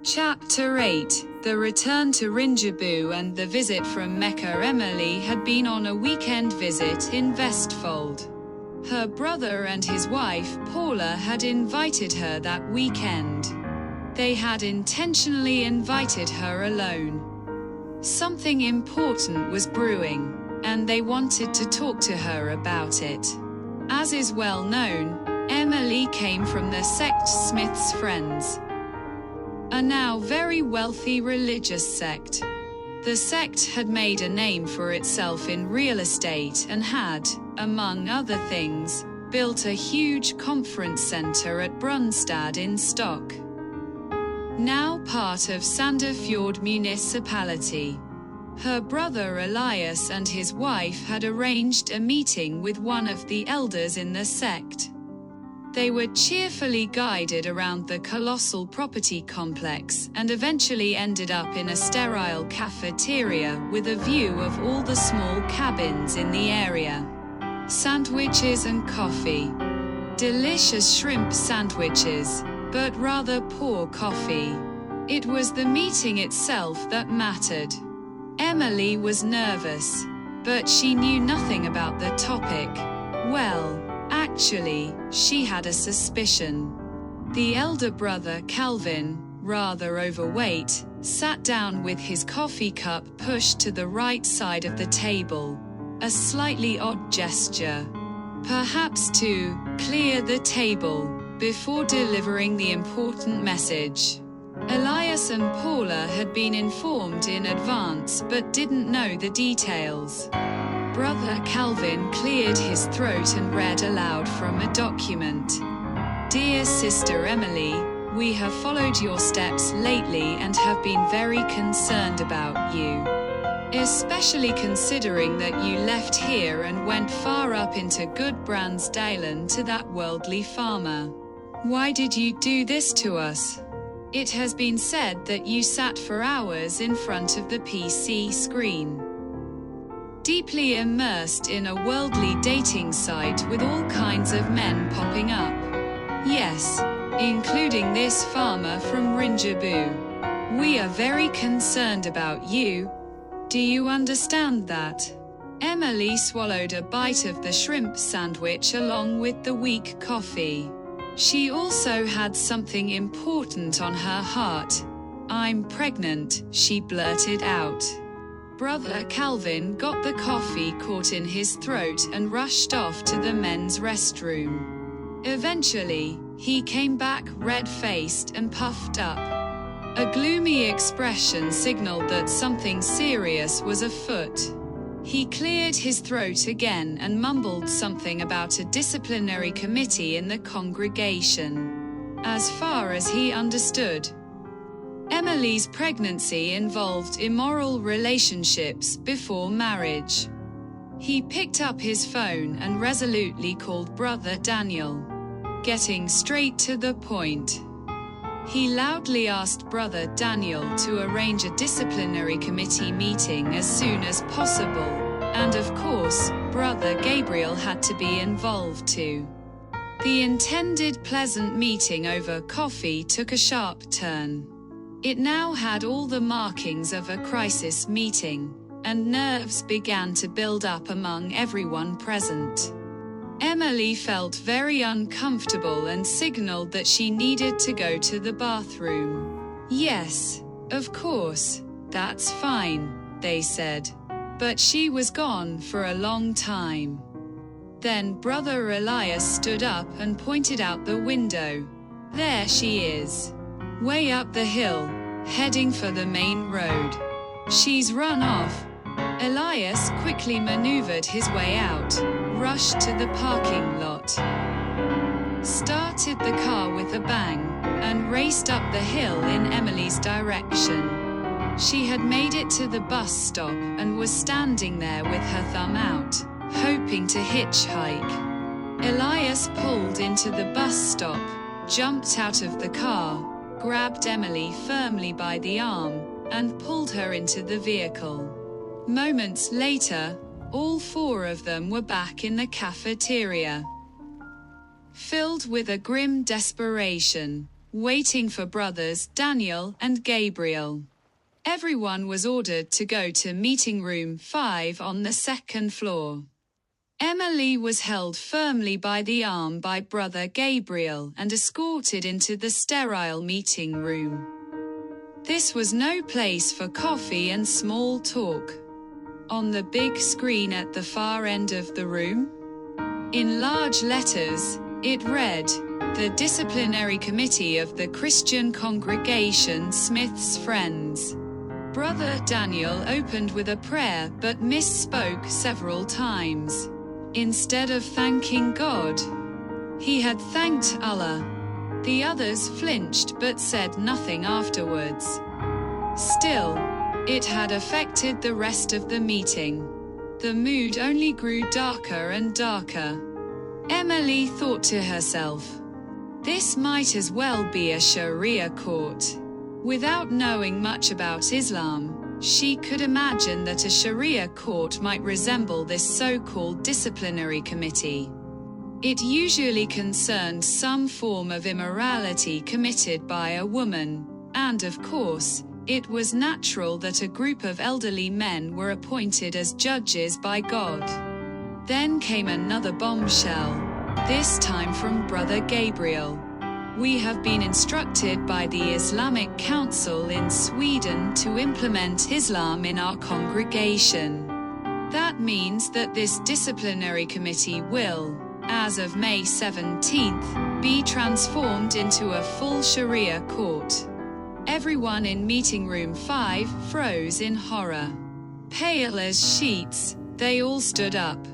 Chapter 8. The return to Rinjabu and the visit from Mecca. Emily had been on a weekend visit in Vestfold. Her brother and his wife, Paula, had invited her that weekend. They had intentionally invited her alone. Something important was brewing, and they wanted to talk to her about it. As is well known, Emily came from the sect Smith's Friends, a now very wealthy religious sect. The sect had made a name for itself in real estate and had, among other things, built a huge conference center at Brunstad in Stock, now part of Sandefjord municipality. Her brother Elias and his wife had arranged a meeting with one of the elders in the sect. They were cheerfully guided around the colossal property complex and eventually ended up in a sterile cafeteria with a view of all the small cabins in the area. Sandwiches and coffee. Delicious shrimp sandwiches, but rather poor coffee. It was the meeting itself that mattered. Emily was nervous, but she knew nothing about the topic. Well, actually, she had a suspicion. The elder brother Calvin, rather overweight, sat down with his coffee cup pushed to the right side of the table. A slightly odd gesture. Perhaps to clear the table before delivering the important message. Elias and Paula had been informed in advance but didn't know the details. Brother Calvin cleared his throat and read aloud from a document. Dear Sister Emily, we have followed your steps lately and have been very concerned about you. Especially considering that you left here and went far up into Gudbrandsdalen to that worldly farmer. Why did you do this to us? It has been said that you sat for hours in front of the PC screen, deeply immersed in a worldly dating site with all kinds of men popping up. Yes, including this farmer from Rinjabu. We are very concerned about you. Do you understand that? Emily swallowed a bite of the shrimp sandwich along with the weak coffee. She also had something important on her heart. I'm pregnant, she blurted out. Brother Calvin got the coffee caught in his throat and rushed off to the men's restroom. Eventually, he came back red-faced and puffed up. A gloomy expression signaled that something serious was afoot. He cleared his throat again and mumbled something about a disciplinary committee in the congregation. As far as he understood, Emily's pregnancy involved immoral relationships before marriage. He picked up his phone and resolutely called Brother Daniel, getting straight to the point. He loudly asked Brother Daniel to arrange a disciplinary committee meeting as soon as possible, and of course, Brother Gabriel had to be involved too. The intended pleasant meeting over coffee took a sharp turn. It now had all the markings of a crisis meeting, and nerves began to build up among everyone present. Emily felt very uncomfortable and signaled that she needed to go to the bathroom. Yes, of course, that's fine, they said. But she was gone for a long time. Then Brother Elias stood up and pointed out the window. There she is. Way up the hill, heading for the main road. She's run off. Elias quickly maneuvered his way out, rushed to the parking lot, started the car with a bang, and raced up the hill in Emily's direction. She had made it to the bus stop and was standing there with her thumb out, hoping to hitchhike. Elias pulled into the bus stop, jumped out of the car, grabbed Emily firmly by the arm, and pulled her into the vehicle. Moments later, all four of them were back in the cafeteria, filled with a grim desperation, waiting for brothers Daniel and Gabriel. Everyone was ordered to go to meeting room 5 on the second floor. Emily was held firmly by the arm by brother Gabriel and escorted into the sterile meeting room. This was no place for coffee and small talk. On the big screen at the far end of the room, in large letters, it read, "The Disciplinary Committee of the Christian Congregation Smith's Friends." Brother Daniel opened with a prayer but misspoke several times. Instead of thanking God, he had thanked Allah. The others flinched but said nothing afterwards. Still, it had affected the rest of the meeting. The mood only grew darker and darker. Emily thought to herself, "This might as well be a Sharia court." Without knowing much about Islam, she could imagine that a Sharia court might resemble this so-called disciplinary committee. It usually concerned some form of immorality committed by a woman, and of course, it was natural that a group of elderly men were appointed as judges by God. Then came another bombshell, this time from Brother Gabriel. "We have been instructed by the Islamic Council in Sweden to implement Islam in our congregation. That means that this disciplinary committee will, as of May 17th, be transformed into a full Sharia court." Everyone in meeting room 5 froze in horror. Pale as sheets, they all stood up.